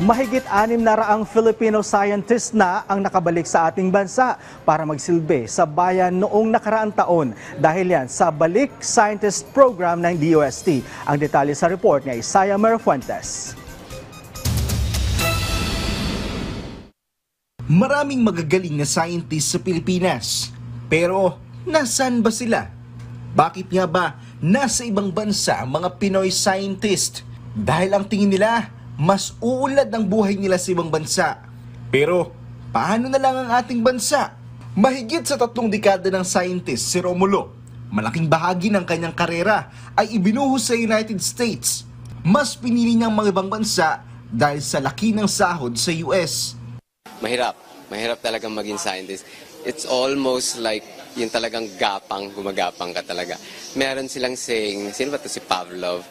Mahigit 600 Filipino scientists na ang nakabalik sa ating bansa para magsilbi sa bayan noong nakaraang taon dahil yan sa Balik Scientist Program ng DOST. Ang detalye sa report ni Isaiah Merafuentes. Maraming magagaling na scientists sa Pilipinas. Pero nasaan ba sila? Bakit nga ba nasa ibang bansa ang mga Pinoy scientist? Dahil ang tingin nila, mas uunlad ang buhay nila sa ibang bansa. Pero paano na lang ang ating bansa? Mahigit sa 3 dekada ng scientist si Romulo, malaking bahagi ng kanyang karera ay ibinuhos sa United States. Mas pinili niyang mga ibang bansa dahil sa laki ng sahod sa US. Mahirap talagang maging scientist. It's almost like yung talagang gumagapang ka talaga. Meron silang saying, sino ba ito si Pavlov?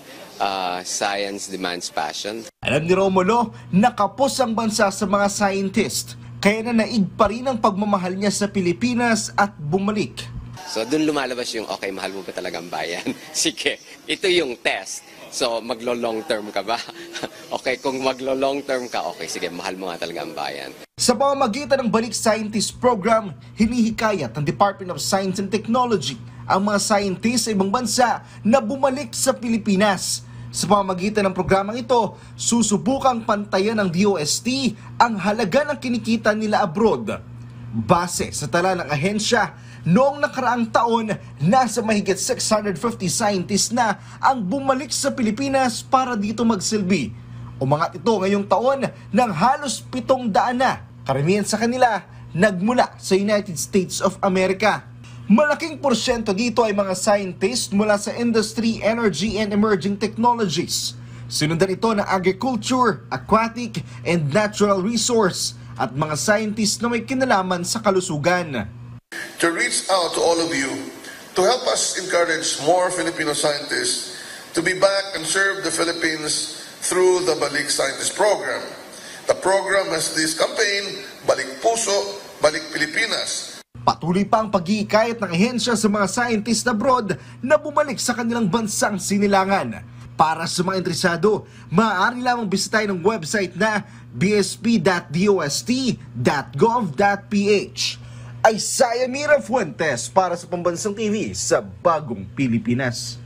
Science demands passion. Alam ni Romulo, nakapos ang bansa sa mga scientist, kaya na naig pa rin ang pagmamahal niya sa Pilipinas at bumalik. So dun lumalabas yung, okay, mahal mo ba talagang bayan? Sige, ito yung test. So maglo-long term ka ba? Okay, kung maglo-long term ka, okay, sige, mahal mo nga talagang bayan. Sa pamamagitan ng Balik Scientist Program, hinihikayat ng Department of Science and Technology ang mga scientists sa ibang bansa na bumalik sa Pilipinas. Sa pamamagitan ng programang ito, susubukang pantayan ng DOST ang halaga ng kinikita nila abroad. Base sa tala ng ahensya, noong nakaraang taon, nasa mahigit 650 scientists na ang bumalik sa Pilipinas para dito magsilbi. Umangat ito ngayong taon ng halos 700 na. Karamihan sa kanila nagmula sa United States of America. Malaking porsyento dito ay mga scientists mula sa industry, energy, and emerging technologies. Sinundan ito ng agriculture, aquatic, and natural resource at mga scientists na may kinalaman sa kalusugan. To reach out to all of you to help us encourage more Filipino scientists to be back and serve the Philippines through the Balik Scientist Program. The program has this campaign, Balik Puso, Balik Pilipinas. Patuloy pa ang pag-iikayat ng ahensya sa mga scientists abroad na bumalik sa kanilang bansang sinilangan. Para sa mga interesado, maaari lamang bisitahin ng website na bsp.dost.gov.ph. Isaiah Merafuentes para sa Pambansang TV sa Bagong Pilipinas.